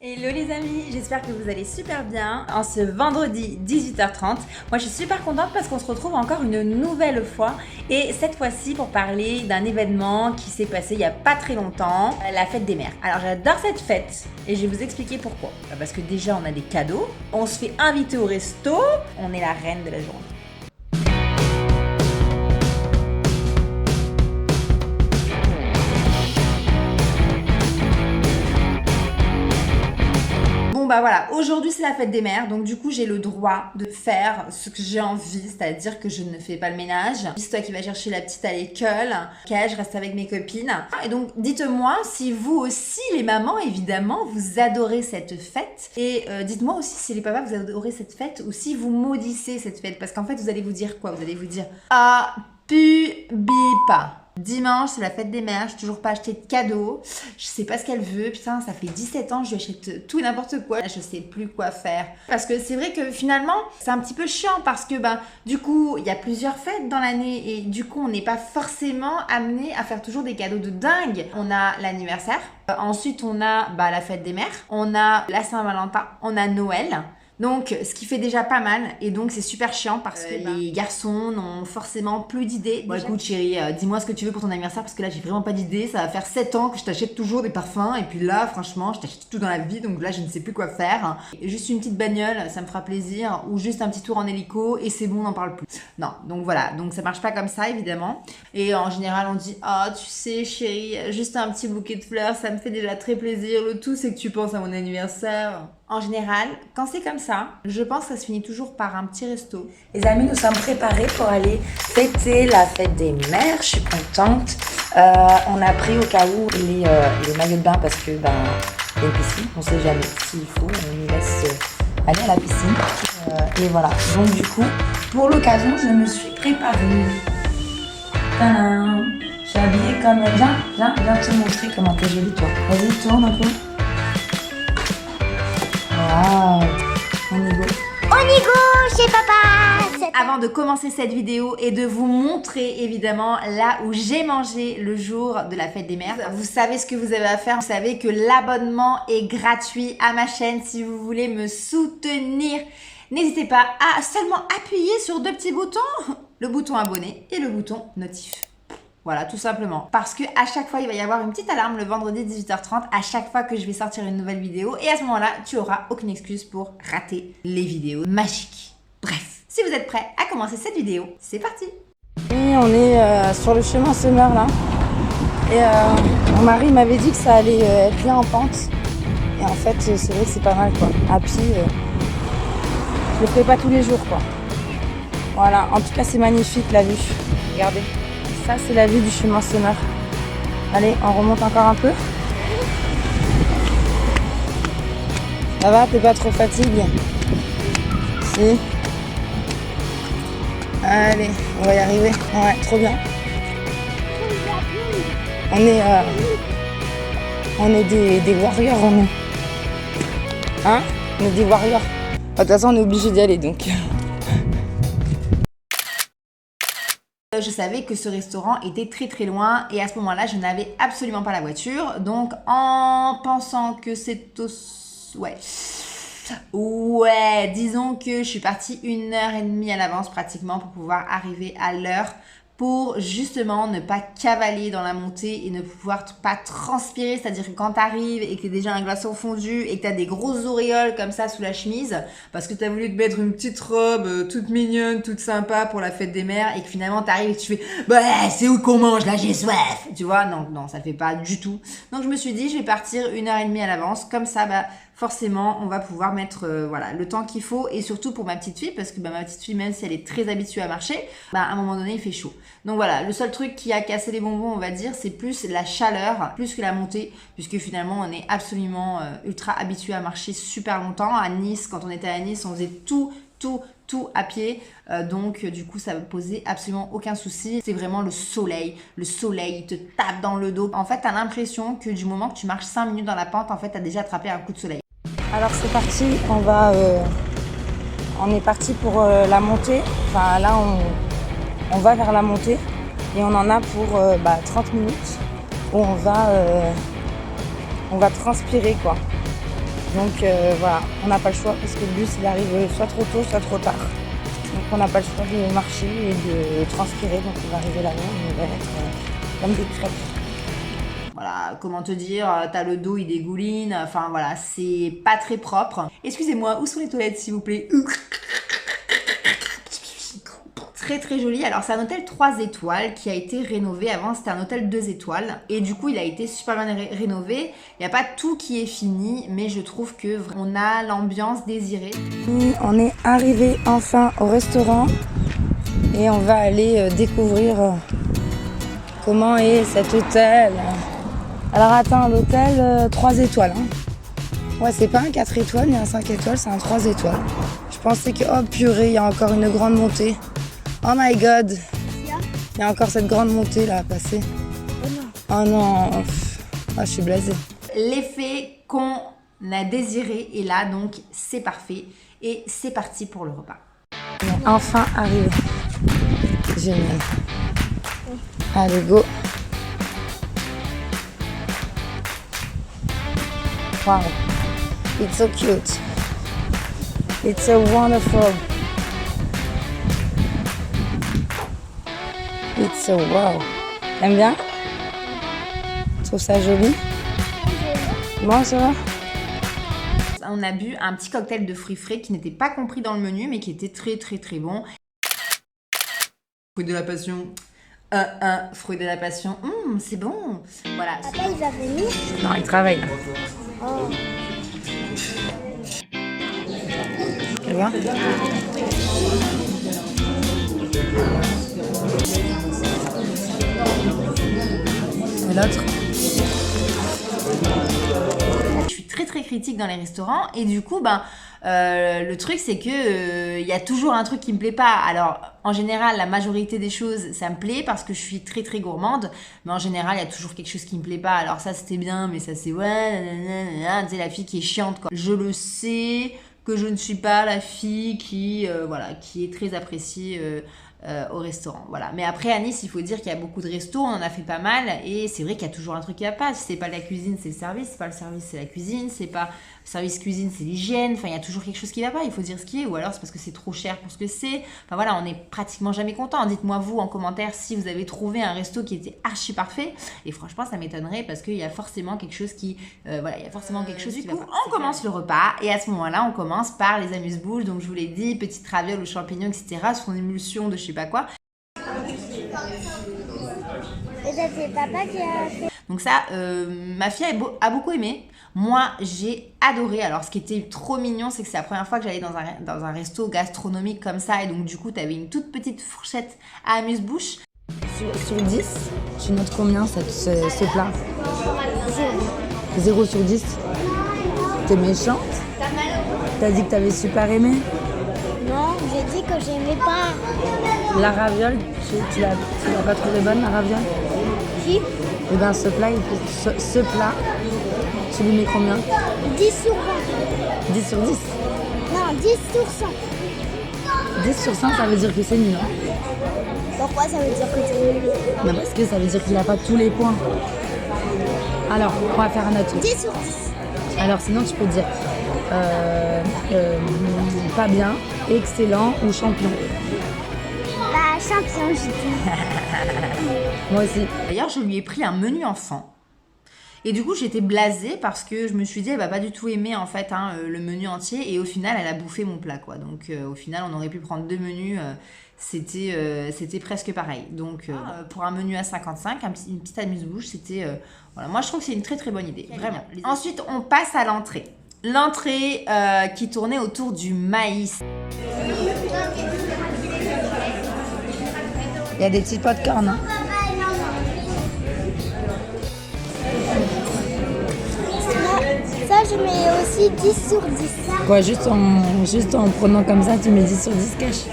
Hello les amis, j'espère que vous allez super bien en ce vendredi 18h30. Moi je suis super contente parce qu'on se retrouve encore une nouvelle fois et cette fois-ci pour parler d'un événement qui s'est passé il n'y a pas très longtemps, la fête des mères. Alors j'adore cette fête et je vais vous expliquer pourquoi. Parce que déjà on a des cadeaux, on se fait inviter au resto, on est la reine de la journée. Bah voilà, aujourd'hui c'est la fête des mères, donc du coup j'ai le droit de faire ce que j'ai envie, c'est-à-dire que je ne fais pas le ménage. C'est toi qui vas chercher la petite à l'école, ok, je reste avec mes copines. Et donc dites-moi si vous aussi, les mamans évidemment, vous adorez cette fête. Et dites-moi aussi si les papas vous adorez cette fête ou si vous maudissez cette fête. Parce qu'en fait vous allez vous dire quoi? Vous allez vous dire « Ah, pas. Dimanche, c'est la fête des mères, j'ai toujours pas acheté de cadeaux, je sais pas ce qu'elle veut, putain, ça fait 17 ans, je lui achète tout et n'importe quoi, je sais plus quoi faire. » Parce que c'est vrai que finalement, c'est un petit peu chiant parce que du coup, il y a plusieurs fêtes dans l'année et du coup, on n'est pas forcément amené à faire toujours des cadeaux de dingue. On a l'anniversaire, ensuite on a la fête des mères, on a la Saint-Valentin, on a Noël. Donc, ce qui fait déjà pas mal, et donc c'est super chiant parce que les garçons n'ont forcément plus d'idées. Bon, écoute chérie, dis-moi ce que tu veux pour ton anniversaire parce que là j'ai vraiment pas d'idée. Ça va faire 7 ans que je t'achète toujours des parfums, et puis là, franchement, je t'achète tout dans la vie, donc là je ne sais plus quoi faire. Juste une petite bagnole, ça me fera plaisir, ou juste un petit tour en hélico, et c'est bon, on n'en parle plus. Non, donc voilà, donc ça marche pas comme ça évidemment. Et en général, on dit ah, tu sais chérie, juste un petit bouquet de fleurs, ça me fait déjà très plaisir. Le tout, c'est que tu penses à mon anniversaire. En général, quand c'est comme ça, je pense que ça se finit toujours par un petit resto. Les amis, nous sommes préparés pour aller fêter la fête des mères. Je suis contente. On a pris au cas où les maillots de bain parce que il y a une piscine. On sait jamais s'il faut. On nous laisse aller à la piscine. Et voilà. Donc du coup, pour l'occasion, je me suis préparée. Tadam. Je suis habillée comme... Viens te montrer comment t'es jolie toi. Vas-y, tourne un peu. Wow. On y go. On y go chez papa. Avant de commencer cette vidéo et de vous montrer évidemment là où j'ai mangé le jour de la fête des mères, vous savez ce que vous avez à faire. Vous savez que l'abonnement est gratuit à ma chaîne si vous voulez me soutenir. N'hésitez pas à seulement appuyer sur deux petits boutons, le bouton abonné et le bouton notif. Voilà, tout simplement. Parce que à chaque fois, il va y avoir une petite alarme le vendredi 18h30 à chaque fois que je vais sortir une nouvelle vidéo. Et à ce moment-là, tu auras aucune excuse pour rater les vidéos magiques. Bref, si vous êtes prêts à commencer cette vidéo, c'est parti. Oui, on est sur le chemin semeur là. Et mon mari m'avait dit que ça allait être bien en pente. Et en fait, c'est vrai que c'est pas mal quoi. À pied, je le ferai pas tous les jours quoi. Voilà, en tout cas, c'est magnifique la vue. Regardez. Ça, c'est la vue du chemin semeur. Allez, on remonte encore un peu. Ça va, t'es pas trop fatigué? Si. Allez, on va y arriver. Ouais, trop bien. On est des warriors, on est. Hein? On est des warriors. De toute façon, on est obligé d'y aller, donc. Je savais que ce restaurant était très très loin et à ce moment-là, je n'avais absolument pas la voiture. Donc, en pensant que c'est au... Ouais, disons que je suis partie 1h30 à l'avance pratiquement pour pouvoir arriver à l'heure pour justement ne pas cavaler dans la montée et ne pouvoir pas transpirer. C'est-à-dire que quand t'arrives et que t'es déjà un glaçon fondu et que t'as des grosses auréoles comme ça sous la chemise parce que t'as voulu te mettre une petite robe toute mignonne, toute sympa pour la fête des mères et que finalement t'arrives et que tu fais « Bah, c'est où qu'on mange là, j'ai soif !» Tu vois, non, ça le fait pas du tout. Donc je me suis dit, je vais partir 1h30 à l'avance. Comme ça, forcément, on va pouvoir mettre le temps qu'il faut et surtout pour ma petite fille parce que ma petite fille, même si elle est très habituée à marcher, à un moment donné, il fait chaud. Donc voilà, le seul truc qui a cassé les bonbons, on va dire, c'est plus la chaleur, plus que la montée, puisque finalement, on est absolument ultra habitué à marcher super longtemps. À Nice, quand on était à Nice, on faisait tout à pied, donc du coup ça ne posait absolument aucun souci. C'est vraiment le soleil il te tape dans le dos. En fait, t'as l'impression que du moment que tu marches 5 minutes dans la pente, en fait, t'as déjà attrapé un coup de soleil. Alors c'est parti, on est parti pour la montée. Enfin là on va vers la montée et on en a pour 30 minutes où on va transpirer quoi. Donc voilà, on n'a pas le choix parce que le bus il arrive soit trop tôt, soit trop tard. Donc on n'a pas le choix de marcher et de transpirer. Donc on va arriver là-bas, on va être comme des crêpes. Voilà, comment te dire, t'as le dos, il dégouline, enfin voilà, c'est pas très propre. Excusez-moi, où sont les toilettes s'il vous plaît? Très très joli. Alors c'est un hôtel 3 étoiles qui a été rénové. Avant c'était un hôtel 2 étoiles et du coup il a été super bien rénové. Il n'y a pas tout qui est fini, mais je trouve que on a l'ambiance désirée. On est arrivé enfin au restaurant et on va aller découvrir comment est cet hôtel. Alors attends, l'hôtel 3 étoiles. Ouais, c'est pas un 4 étoiles ni un 5 étoiles, c'est un 3 étoiles. Je pensais que, oh purée, il y a encore une grande montée. Oh my god, il y a encore cette grande montée là à passer. Oh non, je suis blasée. L'effet qu'on a désiré est là, donc c'est parfait. Et c'est parti pour le repas. On est enfin arrivé. Génial. Allez, go. Wow, it's so cute. It's so wonderful. It's so wow. T'aimes bien? Tu trouves ça joli? Bon, ça va? On a bu un petit cocktail de fruits frais qui n'était pas compris dans le menu, mais qui était très très très bon. Fruit de la passion. Fruit de la passion. C'est bon. Voilà. Papa, il va venir. Non, il travaille là. Oh. Tu vois? Et l'autre? Je suis très très critique dans les restaurants et du coup le truc c'est que y a toujours un truc qui me plaît pas. Alors en général la majorité des choses ça me plaît parce que je suis très très gourmande, mais en général il y a toujours quelque chose qui me plaît pas. Alors ça c'était bien, mais ça c'est ouais nanana, tu sais, la fille qui est chiante quoi. Je le sais que je ne suis pas la fille qui qui est très appréciée au restaurant. Voilà. Mais après, à Nice, il faut dire qu'il y a beaucoup de restos, on en a fait pas mal, et c'est vrai qu'il y a toujours un truc qui va pas. Si c'est pas la cuisine, c'est le service, c'est pas le service, c'est la cuisine, c'est pas le service cuisine, c'est l'hygiène. Enfin, il y a toujours quelque chose qui va pas, il faut dire ce qui est, ou alors c'est parce que c'est trop cher pour ce que c'est. Enfin voilà, on est pratiquement jamais content. Dites-moi vous en commentaire si vous avez trouvé un resto qui était archi parfait, et franchement, ça m'étonnerait parce qu'il y a forcément quelque chose qui, il y a forcément quelque chose qui va pas. On commence le repas, et à ce moment-là, on commence par les amuse-bouches. Donc je vous l'ai dit, petites ravioles aux champignons, etc. Son émulsion de je sais pas quoi. Et ça, c'est papa qui a fait. Donc ça, ma fille a beaucoup aimé. Moi, j'ai adoré. Alors, ce qui était trop mignon, c'est que c'est la première fois que j'allais dans un resto gastronomique comme ça. Et donc, du coup, tu avais une toute petite fourchette à amuse-bouche. Sur 10, tu notes combien ce plat? 0 sur 10. T'es méchante? T'as dit que t'avais super aimé? Non, j'ai dit que j'aimais pas. La raviole, tu l'as pas trouvé bonne, la raviole? Si. Et bien ce plat, tu lui mets combien? 10 sur 20. 10 sur 10. Non, 10 sur 100. 10 sur 100, ça veut dire que c'est nul. Hein? Pourquoi ça veut dire que c'est nul? Mais parce que ça veut dire qu'il n'a pas tous les points. Alors, on va faire un autre. 10 sur 10. Alors sinon, tu peux dire pas bien, excellent ou champion. Bah, champion, je dis. Moi aussi. D'ailleurs, je lui ai pris un menu enfant. Et du coup, j'étais blasée parce que je me suis dit, elle va pas du tout aimer en fait le menu entier. Et au final, elle a bouffé mon plat, quoi. Donc, au final, on aurait pu prendre 2 menus. C'était presque pareil. Donc, pour un menu à 55, une petite amuse-bouche, c'était... voilà. Moi, je trouve que c'est une très très bonne idée. Vraiment. Ensuite, on passe à l'entrée. L'entrée qui tournait autour du maïs. Il y a des petits pop-corn. Hein. Ça, je mets aussi 10 sur 10. Quoi, juste en prenant comme ça, tu mets 10 sur 10 cash.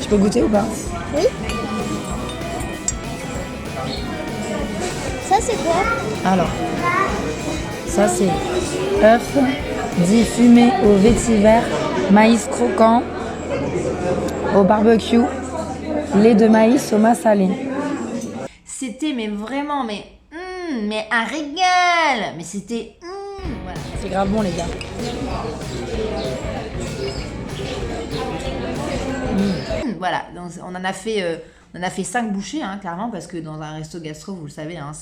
Je peux goûter ou pas? Oui. Ça, c'est quoi? Alors, ça c'est œuf dit fumé au vétiver, maïs croquant au barbecue, lait de maïs au massalé. C'était mais vraiment mais un régal. Mais c'était voilà. C'est grave bon, les gars. Voilà, donc on en a fait 5 bouchées, hein, clairement, parce que dans un resto gastro, vous le savez, hein,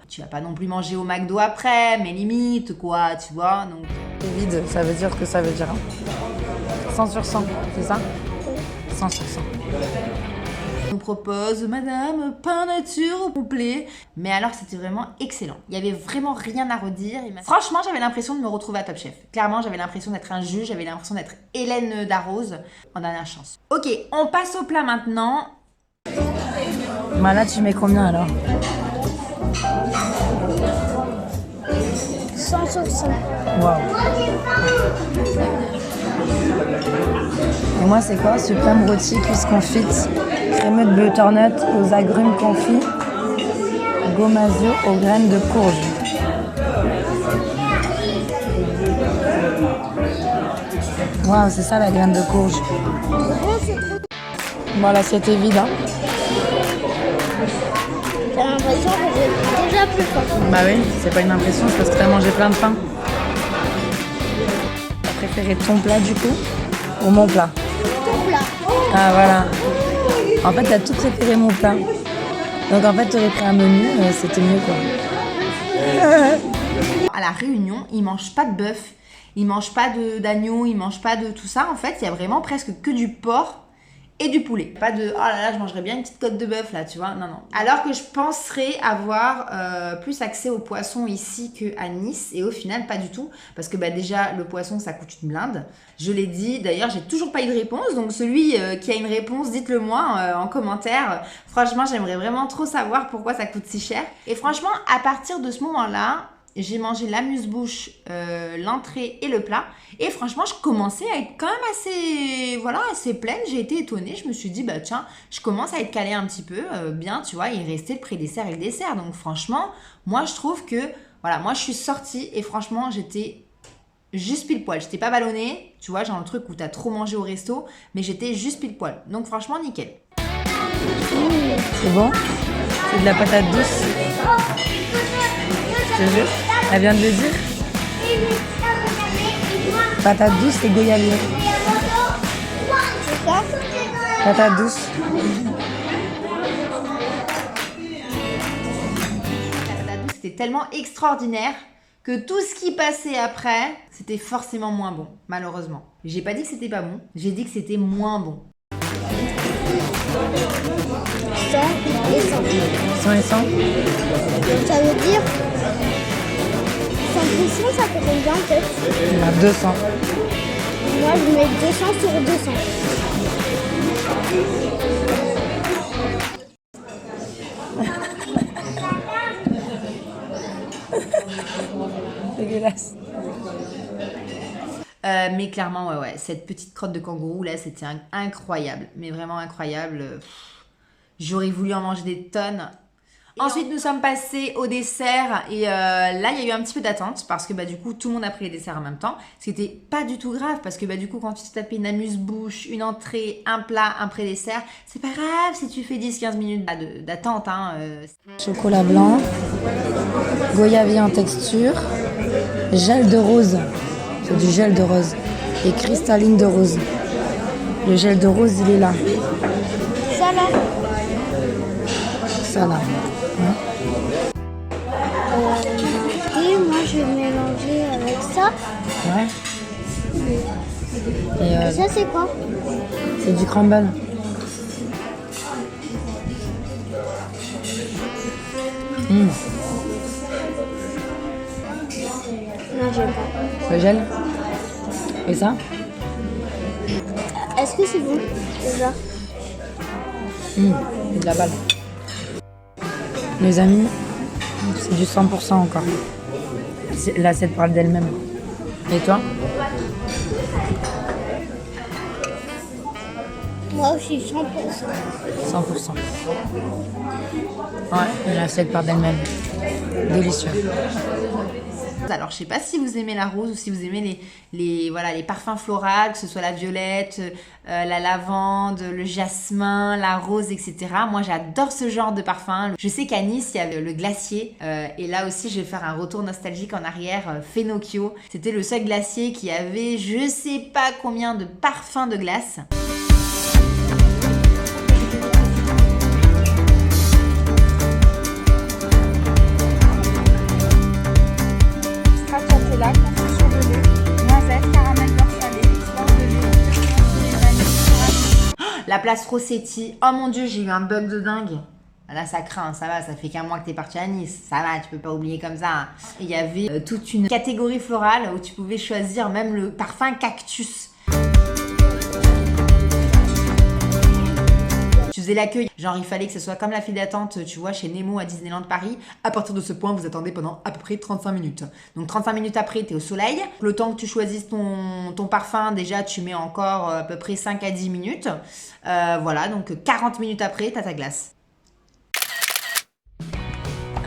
tu vas pas non plus manger au McDo après, mais limite, quoi, tu vois. Donc... C'est vide, ça veut dire que ça veut dire. 100 sur 100, c'est ça? 100 sur 100. On propose, madame, pain nature au complet. Mais alors, c'était vraiment excellent. Il y avait vraiment rien à redire. Franchement, j'avais l'impression de me retrouver à Top Chef. Clairement, j'avais l'impression d'être un juge, j'avais l'impression d'être Hélène Darroze en dernière chance. Ok, on passe au plat maintenant. Bah là, tu mets combien alors? 100 sur 100. Waouh. Et moi, c'est quoi? Suprême rôti, cuisse confite, crémeux de butternut aux agrumes confits, gomasio aux graines de courge. Waouh, c'est ça la graine de courge. Bon, l'assiette est vide, hein. J'ai l'impression que j'ai déjà plus faim. Bah oui, c'est pas une impression, c'est parce que t'as mangé plein de pain. T'as préféré ton plat du coup ou mon plat? Ton plat. Ah voilà. En fait, t'as tout préféré mon plat. Donc en fait, t'aurais pris un menu, c'était mieux quoi. À la Réunion, ils mangent pas de bœuf, ils mangent pas d'agneau, ils mangent pas de tout ça. En fait, il y a vraiment presque que du porc et du poulet. Pas de, oh là là, je mangerais bien une petite côte de bœuf là, tu vois. Non, non. Alors que je penserais avoir plus accès au poisson ici qu'à Nice. Et au final, pas du tout. Parce que bah, déjà, le poisson, ça coûte une blinde. Je l'ai dit. D'ailleurs, j'ai toujours pas eu de réponse. Donc celui qui a une réponse, dites-le moi en commentaire. Franchement, j'aimerais vraiment trop savoir pourquoi ça coûte si cher. Et franchement, à partir de ce moment-là, j'ai mangé l'amuse-bouche, l'entrée et le plat. Et franchement, je commençais à être quand même assez pleine. J'ai été étonnée. Je me suis dit, bah tiens, je commence à être calée un petit peu. Bien, tu vois, il restait le pré-dessert et le dessert. Donc franchement, moi, je trouve que, voilà, moi, je suis sortie et franchement, j'étais juste pile poil. J'étais pas ballonnée, tu vois, genre le truc où t'as trop mangé au resto, mais j'étais juste pile poil. Donc franchement, nickel. C'est bon? C'est de la patate douce. Je te jure. Elle vient de le dire. Patate douce et goyavier. C'est ça? Patate douce. La patate douce, c'était tellement extraordinaire que tout ce qui passait après, c'était forcément moins bon, malheureusement. J'ai pas dit que c'était pas bon, j'ai dit que c'était moins bon. 100 et 100. 100 et 100. Ça veut dire 100%, ça fait combien en fait? Il y a 200. Moi je mets 200 sur 200. Dégueulasse. Mais clairement, ouais, cette petite crotte de kangourou là, c'était incroyable, mais vraiment incroyable. J'aurais voulu en manger des tonnes. Ensuite, nous sommes passés au dessert et là, il y a eu un petit peu d'attente parce que bah, du coup, tout le monde a pris les desserts en même temps. Ce qui n'était pas du tout grave parce que bah, du coup, quand tu t'es tapé une amuse-bouche, une entrée, un plat, un pré-dessert, c'est pas grave si tu fais 10-15 minutes d'attente. Hein, Chocolat blanc, goyavier en texture, gel de rose. C'est du gel de rose et cristalline de rose. Le gel de rose, il est là. Ça là. Ça là. Hein? Et moi je vais mélanger avec ça. Ouais. Et Et ça c'est quoi? c'est du crumble. Non, j'aime pas. Le gel. Et ça? Est-ce que c'est bon déjà? C'est de la balle. Les amis, c'est du 100% encore. L'assiette parle d'elle-même. Et toi? Moi aussi 100%. 100%. Ouais, l'assiette parle d'elle-même. Délicieux. Alors je sais pas si vous aimez la rose ou si vous aimez les parfums floraux, que ce soit la violette, la lavande, le jasmin, la rose, etc. Moi j'adore ce genre de parfum. Je sais qu'à Nice il y a le glacier et là aussi je vais faire un retour nostalgique en arrière. Fenocchio, c'était le seul glacier qui avait je sais pas combien de parfums de glace. La place Rossetti, oh mon dieu, j'ai eu un bug de dingue. Là, ça craint, ça va, ça fait qu'un mois que t'es parti à Nice. Ça va, tu peux pas oublier comme ça. Il y avait toute une catégorie florale où tu pouvais choisir même le parfum cactus. Tu faisais l'accueil, genre il fallait que ce soit comme la file d'attente, tu vois, chez Nemo à Disneyland Paris. À partir de ce point, vous attendez pendant à peu près 35 minutes. Donc 35 minutes après, t'es au soleil. Le temps que tu choisisses ton parfum, déjà, tu mets encore à peu près 5 à 10 minutes. Voilà, donc 40 minutes après, t'as ta glace.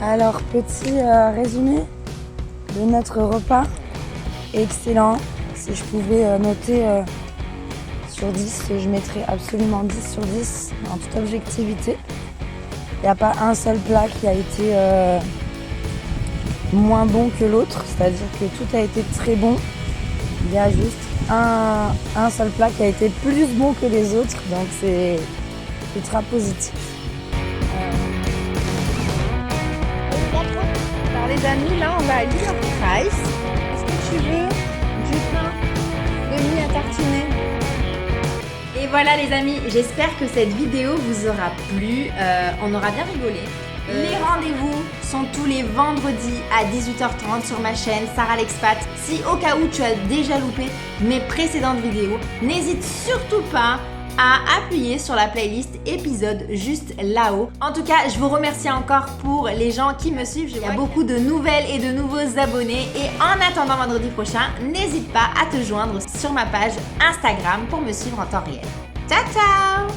Alors, petit résumé de notre repas. Excellent. Si je pouvais noter sur 10, je mettrais absolument 10 sur 10 en toute objectivité. Il n'y a pas un seul plat qui a été moins bon que l'autre, c'est-à-dire que tout a été très bon. Il y a juste un seul plat qui a été plus bon que les autres, donc c'est ultra positif. Alors les amis, là on va à Liverpool Price. Est-ce que tu veux du pain de mie à tartiner? Et voilà les amis, j'espère que cette vidéo vous aura plu. On aura bien rigolé. Les rendez-vous sont tous les vendredis à 18h30 sur ma chaîne Sarah l'Expat. Si au cas où tu as déjà loupé mes précédentes vidéos, n'hésite surtout pas à appuyer sur la playlist épisode juste là-haut. En tout cas, je vous remercie encore pour les gens qui me suivent. Il y a beaucoup de nouvelles et de nouveaux abonnés. Et en attendant vendredi prochain, n'hésite pas à te joindre sur ma page Instagram pour me suivre en temps réel. Ciao ciao!